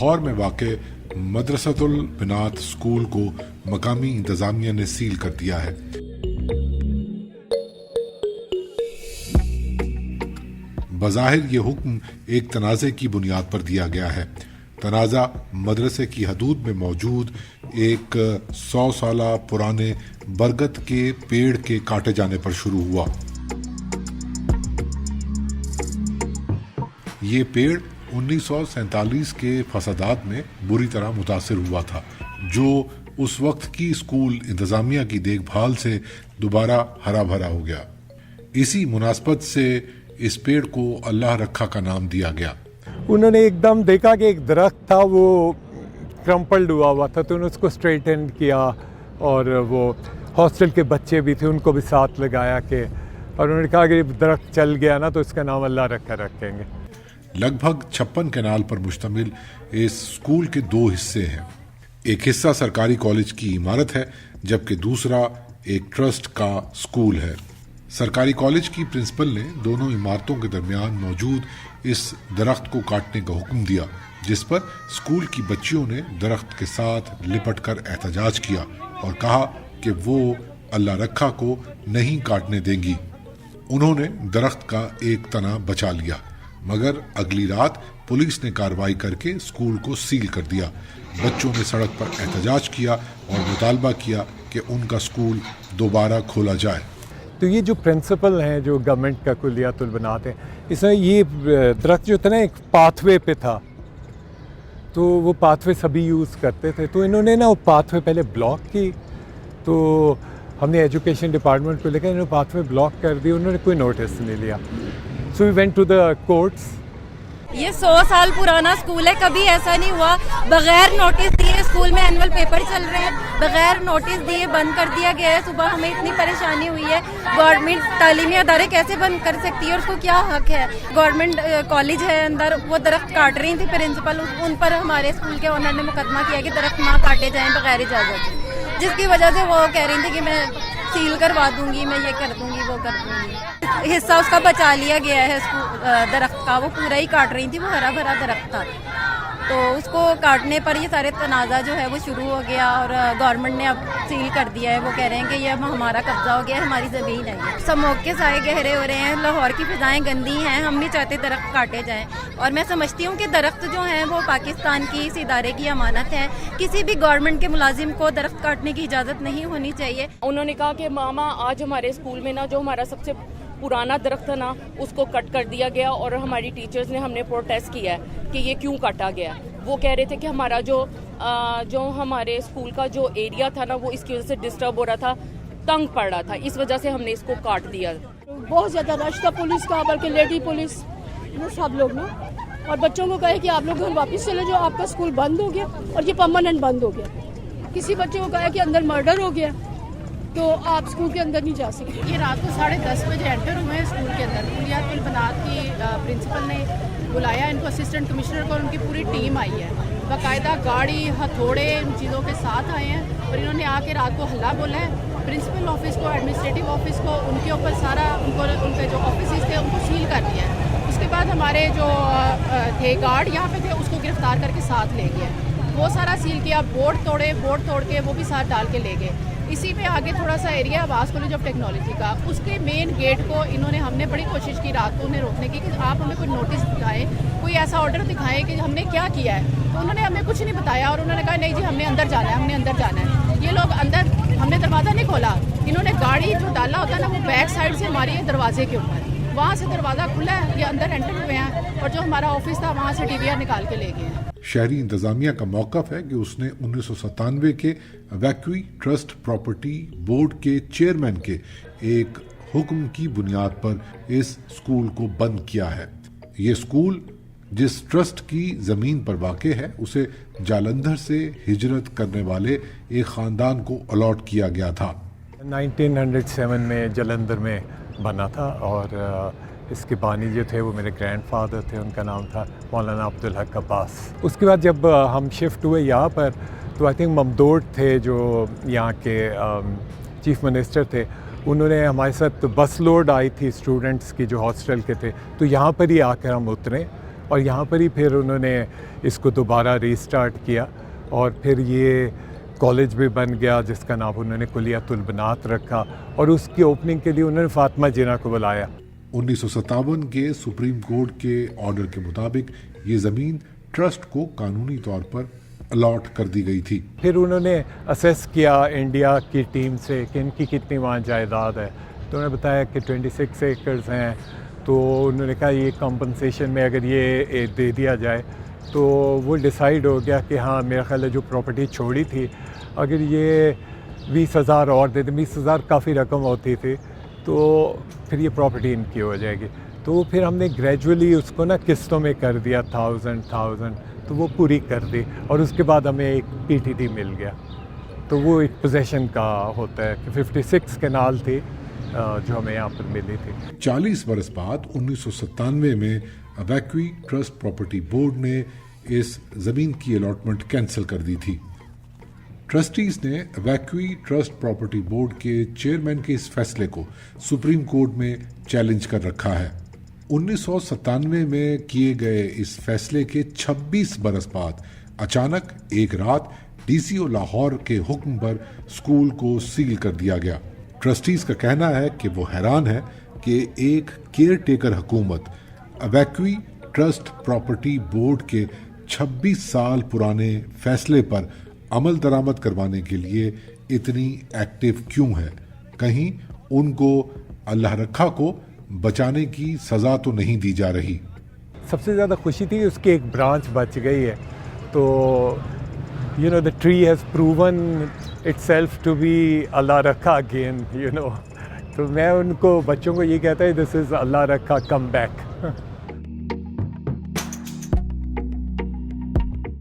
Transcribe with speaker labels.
Speaker 1: لاہور میں واقع مدرسۃ البنات اسکول کو مقامی انتظامیہ نے سیل کر دیا ہے۔ بظاہر یہ حکم ایک تنازع کی بنیاد پر دیا گیا ہے۔ تنازع مدرسے کی حدود میں موجود ایک 100 سالہ پرانے برگد کے پیڑ کے کاٹے جانے پر شروع ہوا۔ یہ پیڑ 1947 کے فسادات میں بری طرح متاثر ہوا تھا، جو اس وقت کی اسکول انتظامیہ کی دیکھ بھال سے دوبارہ ہرا بھرا ہو گیا۔ اسی مناسبت سے اس پیڑ کو اللہ رکھا کا نام دیا گیا۔
Speaker 2: انہوں نے ایک دم دیکھا کہ ایک درخت تھا وہ کرمپلڈ ہوا تھا، تو انہوں نے اس کو اسٹریٹن کیا، اور وہ ہاسٹل کے بچے بھی تھے ان کو بھی ساتھ لگایا کہ، اور انہوں نے کہا کہ درخت چل گیا نا تو اس کا نام اللہ رکھا رکھیں گے۔
Speaker 1: لگ بھگ 56 کنال پر مشتمل اس اسکول کے 2 حصے ہیں۔ ایک حصہ سرکاری کالج کی عمارت ہے، جبکہ دوسرا ایک ٹرسٹ کا اسکول ہے۔ سرکاری کالج کی پرنسپل نے دونوں عمارتوں کے درمیان موجود اس درخت کو کاٹنے کا حکم دیا، جس پر اسکول کی بچیوں نے درخت کے ساتھ لپٹ کر احتجاج کیا اور کہا کہ وہ اللہ رکھا کو نہیں کاٹنے دیں گی۔ انہوں نے درخت کا ایک تنا بچا لیا، مگر اگلی رات پولیس نے کارروائی کر کے اسکول کو سیل کر دیا۔ بچوں نے سڑک پر احتجاج کیا اور مطالبہ کیا کہ ان کا اسکول دوبارہ کھولا جائے۔
Speaker 2: تو یہ جو پرنسپل ہیں جو گورنمنٹ کا کلیات البنات ہے، اس میں یہ درخت جو تھا نا ایک پاتھ وے پہ تھا، تو وہ پاتھ وے سبھی یوز کرتے تھے، تو انہوں نے نا وہ پاتھ وے پہلے بلاک کی، تو ہم نے ایجوکیشن ڈپارٹمنٹ کو لے کر انہوں نے پاتھ وے بلاک کر دی، انہوں نے کوئی نوٹس نہیں لیا۔ So we went to the courts.
Speaker 3: یہ 100 سال پرانا اسکول ہے، کبھی ایسا نہیں ہوا بغیر نوٹس دیے اسکول میں اینول پیپر چل رہے ہیں، بغیر نوٹس دیے بند کر دیا گیا ہے۔ صبح ہمیں اتنی پریشانی ہوئی ہے، گورنمنٹ تعلیمی ادارے کیسے بند کر سکتی ہے اور اس کو کیا حق ہے؟ گورنمنٹ کالج ہے اندر، وہ درخت کاٹ رہی تھی پرنسپل، ان پر ہمارے اسکول کے اونر نے مقدمہ کیا کہ درخت نہ کاٹے جائیں بغیر اجازت، جس کی وجہ سے وہ کہہ رہی تھی کہ میں سیل کروا دوں گی، میں یہ کر دوں گی، وہ کر دوں گی۔ حصہ اس کا بچا لیا گیا ہے درخت کا، وہ پورا ہی کاٹ رہی تھی، وہ ہرا بھرا درخت تھا، تو اس کو کاٹنے پر یہ سارے تنازع جو ہے وہ شروع ہو گیا، اور گورنمنٹ نے اب سیل کر دیا ہے۔ وہ کہہ رہے ہیں کہ یہ اب ہمارا قبضہ ہو گیا ہے، ہماری زمین ہے۔ سموگ کے سائے گہرے ہو رہے ہیں، لاہور کی فضائیں گندی ہیں، ہم نہیں چاہتے درخت کاٹے جائیں، اور میں سمجھتی ہوں کہ درخت جو ہیں وہ پاکستان کی اس ادارے کی امانت ہے، کسی بھی گورنمنٹ کے ملازم کو درخت کاٹنے کی اجازت نہیں ہونی چاہیے۔
Speaker 4: انہوں نے کہا کہ ماما آج ہمارے اسکول میں نا جو ہمارا سب سے پرانا درخت تھا نا اس کو کٹ کر دیا گیا، اور ہماری ٹیچرز نے ہم نے پروٹیسٹ کیا ہے کہ یہ کیوں کاٹا گیا۔ وہ کہہ رہے تھے کہ ہمارا جو ہمارے اسکول کا جو ایریا تھا نا وہ اس کی وجہ سے ڈسٹرب ہو رہا تھا، تنگ پڑ رہا تھا، اس وجہ سے ہم نے اس کو کاٹ دیا۔
Speaker 5: بہت زیادہ رش تھا پولیس کا، بلکہ لیڈی پولیس سب لوگ نا، اور بچوں کو کہے کہ آپ لوگ گھر واپس چلے جاؤ، آپ کا اسکول بند ہو گیا اور یہ پرماننٹ بند ہو گیا۔ کسی بچے کو کہا کہ اندر مرڈر ہو گیا تو آپ اسکول کے اندر نہیں جا سکتے۔
Speaker 6: یہ رات کو 10:30 بجے انٹر ہوئے ہیں اسکول کے اندر۔ کلیات البنات کی پرنسپل نے بلایا ان کو، اسسٹنٹ کمشنر کو، اور ان کی پوری ٹیم آئی ہے، باقاعدہ گاڑی ہتھوڑے ان چیزوں کے ساتھ آئے ہیں، اور انہوں نے آ کے رات کو ہلہ بولا ہے۔ پرنسپل آفس کو، ایڈمنسٹریٹو آفس کو، ان کے اوپر سارا ان کے جو آفیسز تھے ان کو سیل کر دیا ہے۔ اس کے بعد ہمارے جو تھے گارڈ یہاں پہ تھے اس کو گرفتار کر کے ساتھ لے گئے، وہ سارا سیل کیا، بورڈ توڑ کے وہ بھی ساتھ ڈال کے لے گئے۔ اسی میں آگے تھوڑا سا area Abbas college of technology کا، اس کے مین گیٹ کو ہم نے بڑی کوشش کی رات کو انہیں روکنے کی کہ آپ ہمیں کوئی نوٹس دکھائیں، کوئی ایسا آرڈر دکھائیں کہ ہم نے کیا کیا ہے، تو انہوں نے ہمیں کچھ نہیں بتایا، اور انہوں نے کہا نہیں جی ہم نے اندر جانا ہے، ہم نے اندر جانا ہے۔ یہ لوگ اندر، ہم نے دروازہ نہیں کھولا، انہوں نے گاڑی جو ڈالا ہوتا ہے نا وہ بیک سائڈ سے ہماری ہے دروازے کے اوپر، وہاں سے دروازہ کھلا ہے، یہ اندر انٹر ہوئے ہیں، اور جو ہمارا آفس تھا وہاں سے ڈی وی آر نکال کے لے گئے ہیں۔
Speaker 1: شہری انتظامیہ کا موقف ہے کہ اس نے 1997 کے ویکوی ٹرسٹ پراپرٹی بورڈ کے چیئرمین کے ایک حکم کی بنیاد پر اس اسکول کو بند کیا ہے۔ یہ اسکول جس ٹرسٹ کی زمین پر واقع ہے اسے جالندھر سے ہجرت کرنے والے ایک خاندان کو الاٹ کیا گیا تھا۔
Speaker 2: 1907 میں جلندھر میں بنا تھا، اور اس کے بانی جو تھے وہ میرے گرینڈ فادر تھے، ان کا نام تھا مولانا عبدالحق عباس۔ اس کے بعد جب ہم شفٹ ہوئے یہاں پر تو آئی تھنک ممدوٹ تھے جو یہاں کے چیف منسٹر تھے، انہوں نے ہمارے ساتھ بس لوڈ آئی تھی اسٹوڈنٹس کی جو ہاسٹل کے تھے، تو یہاں پر ہی آ کر ہم اترے، اور یہاں پر ہی پھر انہوں نے اس کو دوبارہ ریسٹارٹ کیا اور پھر یہ کالج بھی بن گیا جس کا نام انہوں نے کلیۃ البنات رکھا اور اس کی اوپننگ کے لیے انہوں نے فاطمہ جناح کو بلایا.
Speaker 1: 1957 کے سپریم کورٹ کے آرڈر کے مطابق یہ زمین ٹرسٹ کو قانونی طور پر الاٹ کر دی گئی تھی.
Speaker 2: پھر انہوں نے اسیس کیا انڈیا کی ٹیم سے کہ ان کی کتنی وہاں جائیداد ہے, تو انہوں نے بتایا کہ 26 ایکڑز ہیں. تو انہوں نے کہا یہ کمپنسیشن میں اگر یہ دے دیا جائے تو وہ ڈیسائیڈ ہو گیا کہ ہاں میرا خیال ہے جو پراپرٹی چھوڑی تھی اگر یہ 20,000 اور دے دیں, 20,000 کافی رقم ہوتی تھی, تو پھر یہ پراپرٹی ان کی ہو جائے گی. تو پھر ہم نے گریجولی اس کو نا قسطوں میں کر دیا 1,000 تو وہ پوری کر دی اور اس کے بعد ہمیں ایک پی ٹی ڈی مل گیا. تو وہ ایک پوزیشن کا ہوتا ہے کہ 56 کنال تھی جو ہمیں یہاں پر ملی تھی.
Speaker 1: 40 برس بعد 1997 میں اویکوی ٹرسٹ پراپرٹی بورڈ نے اس زمین کی الاٹمنٹ کینسل کر دی تھی. ٹرسٹیز نے اویکوی ٹرسٹ پراپرٹی بورڈ کے چیئرمین کے اس فیصلے کو سپریم کورٹ میں چیلنج کر رکھا ہے. 1997 میں کیے گئے اس فیصلے کے 26 برس بعد اچانک ایک رات ڈی سی او لاہور کے حکم پر اسکول کو سیل کر دیا گیا. ٹرسٹیز کا کہنا ہے کہ وہ حیران ہے کہ ایک کیئر ٹیکر حکومت اویکوی ٹرسٹ پراپرٹی بورڈ کے 26 سال پرانے فیصلے پر عمل درآمد کروانے کے لیے اتنی ایکٹیو کیوں ہے. کہیں ان کو اللہ رکھا کو بچانے کی سزا تو نہیں دی جا رہی.
Speaker 2: سب سے زیادہ خوشی تھی اس کی ایک برانچ بچ گئی ہے. تو the tree has proven itself to be اللہ رکھا again, تو میں ان کو بچوں کو یہ کہتا ہے this is اللہ رکھا come back.